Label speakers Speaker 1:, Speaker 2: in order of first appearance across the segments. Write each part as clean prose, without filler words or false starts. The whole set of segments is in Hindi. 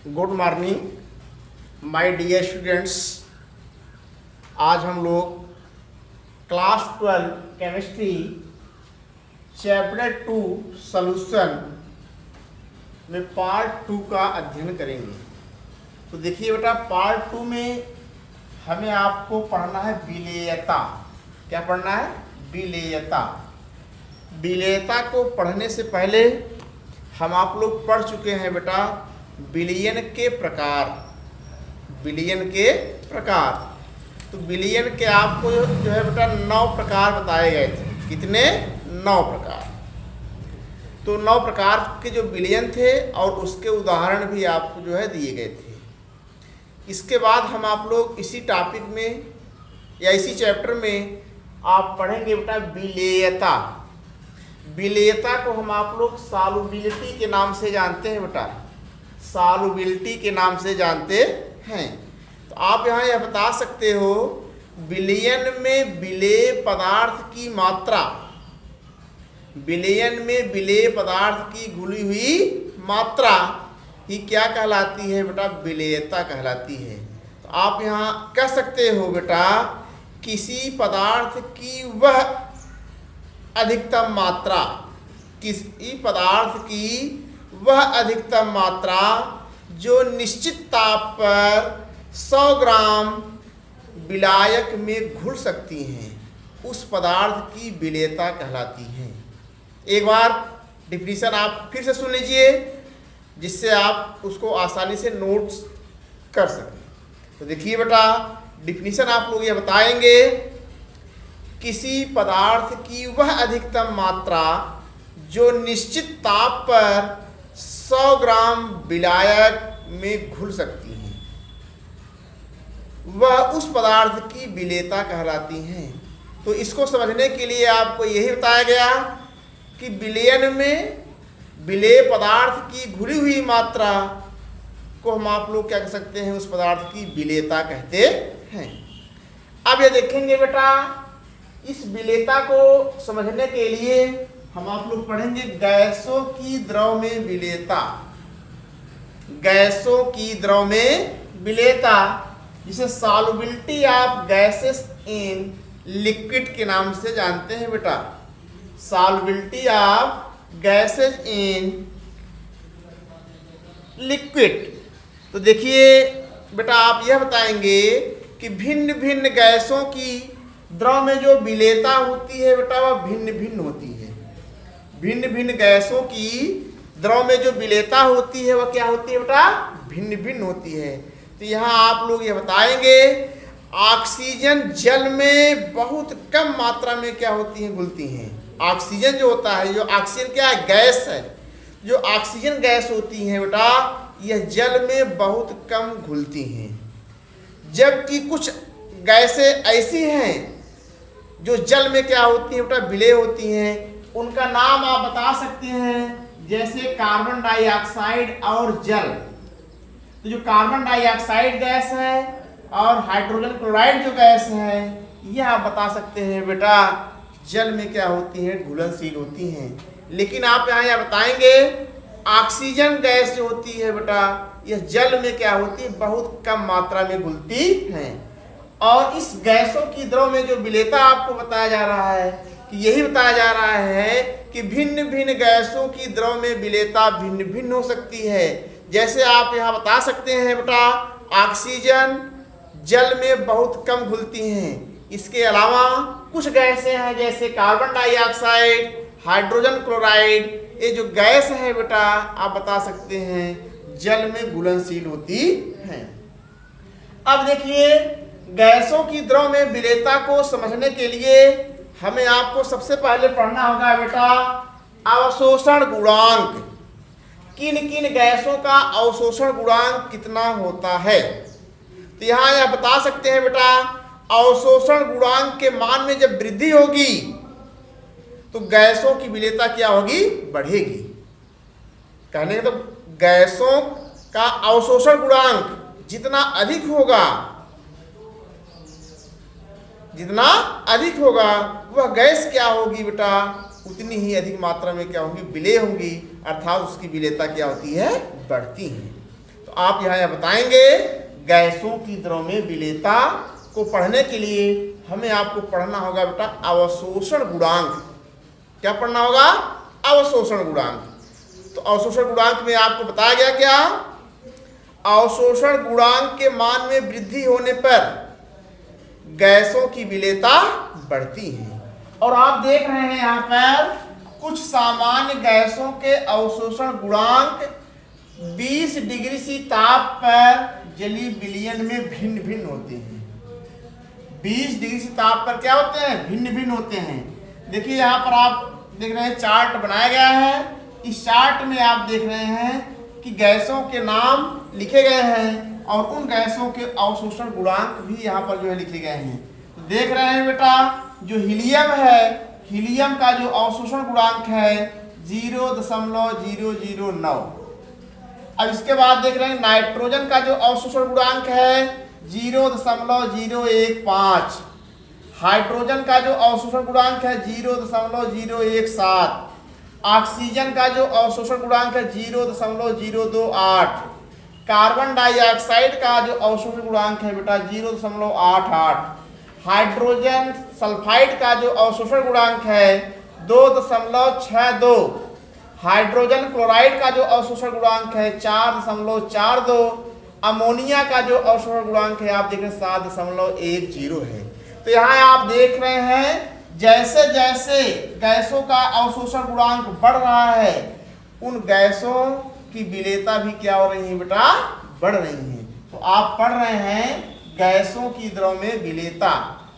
Speaker 1: Good morning my dear students. आज हम लोग क्लास 12 केमिस्ट्री चैप्टर 2 सॉल्यूशन में पार्ट 2 का अध्ययन करेंगे। तो देखिए बेटा, पार्ट 2 में हमें आपको पढ़ना है विलेयता। क्या पढ़ना है? विलेयता। विलेयता को पढ़ने से पहले हम आप लोग पढ़ चुके हैं बेटा विलयन के प्रकार। विलयन के प्रकार, तो विलयन के आपको जो है बेटा 9 प्रकार बताए गए थे। कितने? 9 प्रकार। तो 9 प्रकार के जो विलयन थे और उसके उदाहरण भी आपको जो है दिए गए थे। इसके बाद हम आप लोग इसी टॉपिक में या इसी चैप्टर में आप पढ़ेंगे बेटा विलेयता। विलेयता को हम आप लोग सॉल्युबिलिटी के नाम से जानते हैं बेटा, सॉल्युबिलिटी के नाम से जानते हैं। तो आप यहाँ यह बता सकते हो विलयन में विलेय पदार्थ की मात्रा, विलयन में विलेय पदार्थ की घुली हुई मात्रा ही क्या कहलाती है बेटा? विलेयता कहलाती है। तो आप यहाँ कह सकते हो बेटा किसी पदार्थ की वह अधिकतम मात्रा, किसी पदार्थ की वह अधिकतम मात्रा जो निश्चित ताप पर 100 ग्राम विलायक में घुल सकती हैं, उस पदार्थ की विलेयता कहलाती है। एक बार डिफिनीशन आप फिर से सुन लीजिए जिससे आप उसको आसानी से नोट्स कर सकें। तो देखिए बेटा, डिफिनीशन आप लोग ये बताएंगे किसी पदार्थ की वह अधिकतम मात्रा जो निश्चित ताप पर 100 ग्राम विलायक में घुल सकती है, वह उस पदार्थ की विलेयता कहलाती है। तो इसको समझने के लिए आपको यही बताया गया कि विलयन में विलेय पदार्थ की घुली हुई मात्रा को हम आप लोग क्या कह सकते हैं? उस पदार्थ की विलेयता कहते हैं। अब ये देखेंगे बेटा, इस विलेयता को समझने के लिए हम आप लोग पढ़ेंगे गैसों की द्रव में विलेयता। गैसों की द्रव में विलेयता, जिसे solubility of gases in liquid के नाम से जानते हैं बेटा। Solubility of gases in liquid. तो देखिए बेटा, आप यह बताएंगे कि भिन्न भिन्न गैसों की द्रव में जो विलेयता होती है बेटा वह भिन्न भिन्न होती है। भिन्न भिन्न गैसों की द्रव में जो विलेयता होती है वह क्या होती है बेटा? भिन्न भिन्न होती है। तो यहाँ आप लोग ये बताएंगे ऑक्सीजन जल में बहुत कम मात्रा में क्या होती है? घुलती हैं। ऑक्सीजन जो होता है, जो ऑक्सीजन क्या है? गैस है। जो ऑक्सीजन गैस होती है बेटा यह जल में बहुत कम घुलती हैं। जबकि कुछ गैसें ऐसी हैं जो जल में क्या होती हैं बेटा? विलेय होती हैं। उनका नाम आप बता सकते हैं, जैसे कार्बन डाइऑक्साइड और जल। तो जो कार्बन डाइऑक्साइड गैस है और हाइड्रोजन क्लोराइड जो गैस है, यह आप बता सकते हैं बेटा जल में क्या होती हैं? घुलनशील होती हैं। लेकिन आप यहाँ बताएंगे ऑक्सीजन गैस जो होती है बेटा यह जल में क्या होती है? बहुत कम मात्रा में घुलती हैं। और इस गैसों की द्रव में जो विलेयता आपको बताया जा रहा है कि यही बताया जा रहा है कि भिन्न भिन्न गैसों की द्रव में विलेयता भिन्न भिन्न हो सकती है। जैसे आप यहाँ बता सकते हैं बेटा ऑक्सीजन जल में बहुत कम घुलती हैं। इसके अलावा कुछ गैसें हैं जैसे कार्बन डाइऑक्साइड, हाइड्रोजन क्लोराइड, ये जो गैस है बेटा आप बता सकते हैं जल में घुलनशील होती हैं। अब देखिए गैसों की द्रव में विलेयता को समझने के लिए हमें आपको सबसे पहले पढ़ना होगा बेटा अवशोषण गुणांक। किन किन गैसों का अवशोषण गुणांक कितना होता है? तो यहाँ यह बता सकते हैं बेटा अवशोषण गुणांक के मान में जब वृद्धि होगी तो गैसों की विलेयता क्या होगी? बढ़ेगी। कहने का तो गैसों का अवशोषण गुणांक जितना अधिक होगा, जितना अधिक होगा वह गैस क्या होगी बेटा? उतनी ही अधिक मात्रा में क्या होंगी? विलेय होंगी, अर्थात उसकी विलेयता क्या होती है? बढ़ती है। तो तो आप यहाँ बताएंगे गैसों की द्रव्य विलेयता को पढ़ने के लिए हमें आपको पढ़ना होगा बेटा अवशोषण गुणांक। क्या पढ़ना होगा? अवशोषण गुणांक। तो अवशोषण गुणांक में आपको बताया गया क्या? अवशोषण गुणांक के मान में वृद्धि होने पर गैसों की विलेयता बढ़ती है। और आप देख रहे हैं यहाँ पर कुछ सामान्य गैसों के अवशोषण गुणांक 20 डिग्री सी ताप पर जलीय विलयन में भिन्न भिन्न होते हैं। 20 डिग्री सी ताप पर क्या होते हैं? भिन्न भिन्न होते हैं। देखिए यहाँ पर आप देख रहे हैं चार्ट बनाया गया है। इस चार्ट में आप देख रहे हैं कि गैसों के नाम लिखे गए हैं और उन गैसों के अवशोषण गुणांक भी यहाँ पर जो है लिखे गए हैं। तो देख रहे हैं बेटा जो हीलियम है, हीलियम का जो अवशोषण गुणांक है 0.009। अब इसके बाद देख रहे हैं नाइट्रोजन का जो अवशोषण गुणांक है 0.015। हाइड्रोजन का जो अवशोषण गुणांक है 0.017। ऑक्सीजन का जो अवशोषण गुणांक है 0.028। कार्बन डाइऑक्साइड का जो अवशोषण गुणांक है बेटा 0.88। हाइड्रोजन सल्फाइड का जो अवशोषण गुणांक है 2.62। हाइड्रोजन क्लोराइड का जो अवशोषण गुणांक है 4.42। अमोनिया का जो अवशोषण गुणांक है आप देख रहे हैं 7.10 है। तो यहाँ आप देख रहे हैं जैसे जैसे गैसों का अवशोषण गुणांक बढ़ रहा है उन गैसों की विलेयता भी क्या हो रही है बेटा? बढ़ रही है। तो आप पढ़ रहे हैं गैसों की द्रव्य विलेयता।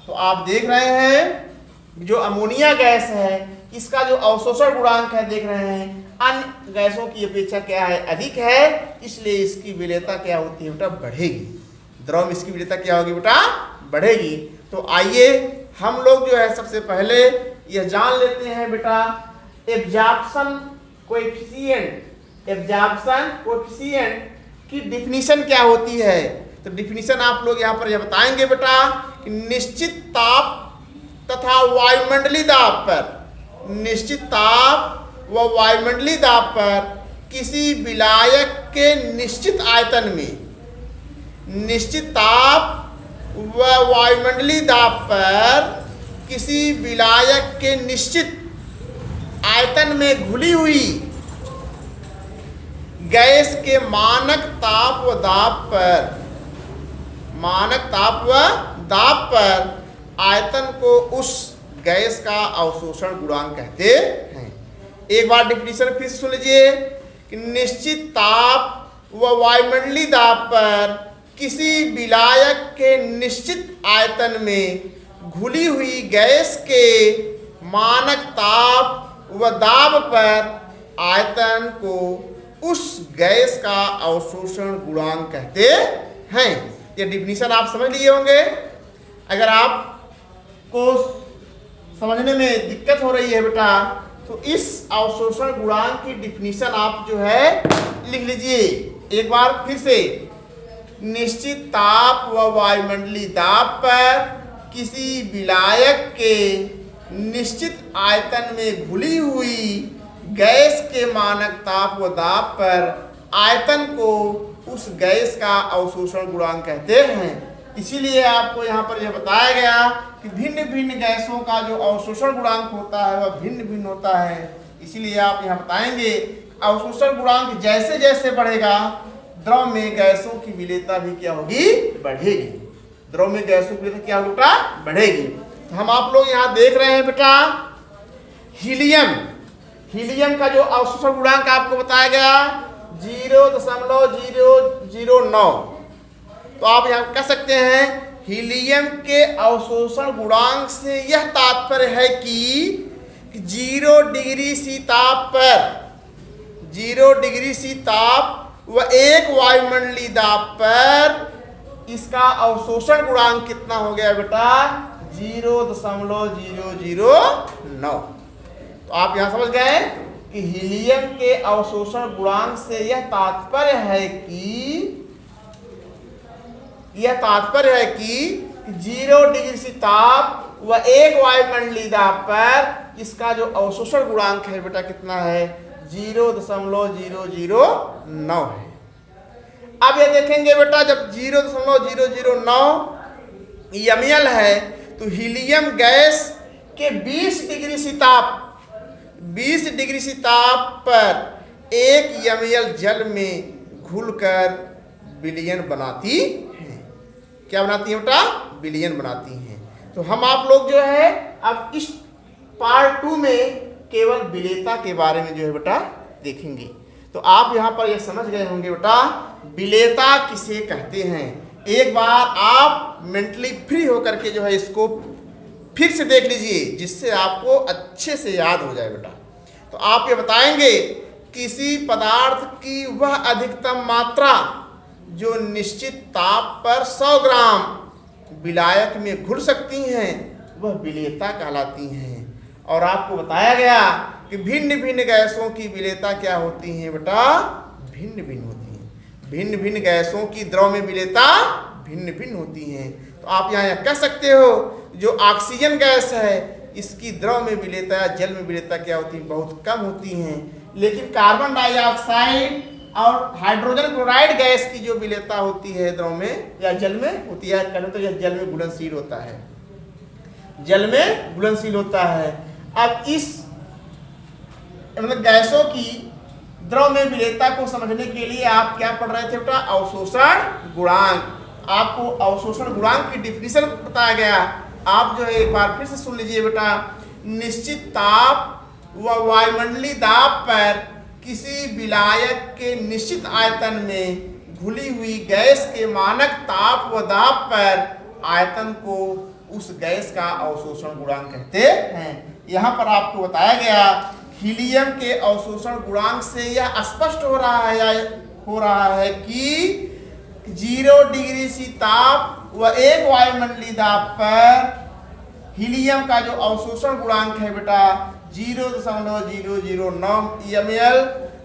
Speaker 1: तो आप देख रहे हैं जो अमोनिया गैस है इसका जो अवशोषण गुणांक है देख रहे हैं अन्य गैसों की अपेक्षा क्या है? अधिक है। इसलिए इसकी विलेयता क्या होती है बेटा? बढ़ेगी। द्रव्य इसकी विलेयता क्या होगी बेटा? बढ़ेगी। तो आइए हम लोग जो है सबसे पहले यह जान लेते हैं बेटा एब्जॉर्प्शन कोएफिशिएंट की डिफिनीशन क्या होती है। तो डिफिनीशन आप लोग यहाँ पर यह बताएंगे बेटा कि निश्चित ताप तथा वायुमंडलीय दाब पर, निश्चित ताप व वायुमंडलीय दाब पर किसी विलायक के निश्चित आयतन में, निश्चित ताप व वायुमंडलीय दाब पर किसी विलायक के निश्चित आयतन में घुली हुई गैस के मानक ताप व दाब पर, मानक ताप व दाब पर आयतन को उस गैस का अवशोषण गुणांक कहते हैं। एक बार डिफिनीशन फिर सुन लीजिए कि निश्चित ताप व वायुमंडलीय दाब पर किसी विलायक के निश्चित आयतन में घुली हुई गैस के मानक ताप व दाब पर आयतन को उस गैस का अवशोषण गुणांक कहते हैं। ये डिफिनीशन आप समझ लिए होंगे। अगर आपको समझने में दिक्कत हो रही है बेटा तो इस अवशोषण गुणांक की डिफिनीशन आप जो है लिख लीजिए एक बार फिर से। निश्चित ताप व वायुमंडलीय दाब पर किसी विलायक के निश्चित आयतन में घुली हुई गैस के मानक ताप व दाब पर आयतन को उस गैस का अवशोषण गुणांक कहते हैं। इसीलिए आपको यहाँ पर यह बताया गया कि भिन्न भिन्न गैसों का जो अवशोषण गुणांक होता है वह भिन्न भिन्न होता है। इसीलिए आप यहाँ बताएंगे अवशोषण गुणांक जैसे जैसे बढ़ेगा द्रव में गैसों की विलेयता भी क्या होगी? बढ़ेगी। द्रव में गैसों की विलेयता क्या होगी बेटा? बढ़ेगी। तो हम आप लोग यहाँ देख रहे हैं बेटा हीलियम, हीलियम का जो अवशोषण गुणांक आपको बताया गया 0.009। तो आप यहाँ कह सकते हैं हीलियम के अवशोषण गुणांक से यह तात्पर्य है कि 0 डिग्री सी ताप पर, 0 डिग्री सी ताप व 1 वायुमंडलीय दाब पर इसका अवशोषण गुणांक कितना हो गया बेटा? 0.009। तो आप यहाँ समझ गए कि हीलियम के अवशोषण गुणांक से यह तात्पर्य है कि 0 डिग्री सी ताप व 1 वायुमंडलीय दाब पर इसका जो अवशोषण गुणांक है बेटा कितना है? 0.009 है। अब ये देखेंगे बेटा, जब 0.009 ml है तो हीलियम गैस के 20 डिग्री सी ताप पर 1 ml जल में घुलकर विलयन बनाती है। क्या बनाती है बेटा? विलयन बनाती हैं। तो हम आप लोग जो है अब इस पार्ट 2 में केवल विलेयता के बारे में जो है बेटा देखेंगे। तो आप यहाँ पर ये समझ गए होंगे बेटा विलेयता किसे कहते हैं। एक बार आप मेंटली फ्री होकर के जो है इसको फिर से देख लीजिए, जिससे आपको अच्छे से याद हो जाए बेटा। तो आप ये बताएंगे किसी पदार्थ की वह अधिकतम मात्रा जो निश्चित ताप पर 100 ग्राम विलायक में घुल सकती हैं वह विलेयता कहलाती हैं। और आपको बताया गया कि भिन्न भिन्न गैसों की विलेयता क्या होती है बेटा? भिन्न भिन्न होती हैं। भिन्न भिन्न गैसों की द्रव में विलेयता भिन्न भिन्न होती हैं। तो आप यहाँ कह सकते हो जो ऑक्सीजन गैस है इसकी द्रव में विलेयता या जल में विलेयता क्या होती है? बहुत कम होती हैं। लेकिन कार्बन डाइऑक्साइड और हाइड्रोजन क्लोराइड गैस की जो विलेयता होती है द्रव में या जल में होती है, कहते तो यह जल में घुलनशील होता है, जल में घुलनशील होता है। अब इस मतलब गैसों की द्रव में विलेयता को समझने के लिए आप क्या पढ़ रहे थे बेटा? अवशोषण गुणांक। आपको अवशोषण गुणांक की डिफिनीशन बताया गया। आप जो है एक बार फिर से सुन लीजिए बेटा। निश्चित ताप व वायुमंडलीय दाब पर किसी विलायक के निश्चित आयतन में घुली हुई गैस के मानक ताप व दाब पर आयतन को उस गैस का अवशोषण गुणांक कहते हैं। यहाँ पर आपको बताया गया हीलियम के अवशोषण गुणांक से यह स्पष्ट हो रहा है कि 0 डिग्री सी ताप व 1 वायुमंडलीय दाब पर हीलियम का जो अवशोषण गुणांक है बेटा 0.009 ml।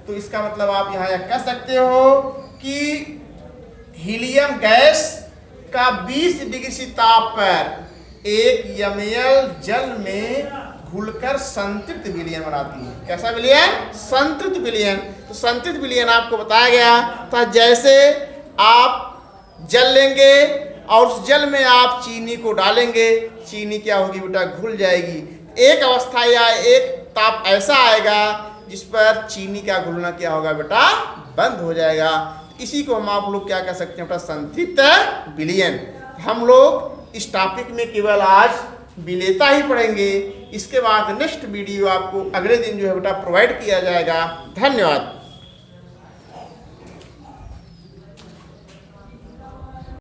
Speaker 1: तो इसका मतलब आप यहाँ कह सकते हो कि हीलियम गैस का 20 डिग्री सी ताप पर 1 ml जल में घुलकर संतृप्त विलयन बनाती है। कैसा विलयन? संतृप्त विलयन। तो संतृप्त विलयन आपको बताया गया था जैसे आप जल लेंगे और उस जल में आप चीनी को डालेंगे, चीनी क्या होगी बेटा? घुल जाएगी। एक अवस्था या एक ताप ऐसा आएगा जिस पर चीनी का घुलना क्या होगा बेटा? बंद हो जाएगा। इसी को हम आप लोग क्या कह सकते हैं बेटा? संतृप्त विलयन। हम लोग इस टॉपिक में केवल आज विलेयता ही पढ़ेंगे। इसके बाद नेक्स्ट वीडियो आपको अगले दिन जो है बेटा प्रोवाइड किया जाएगा। धन्यवाद।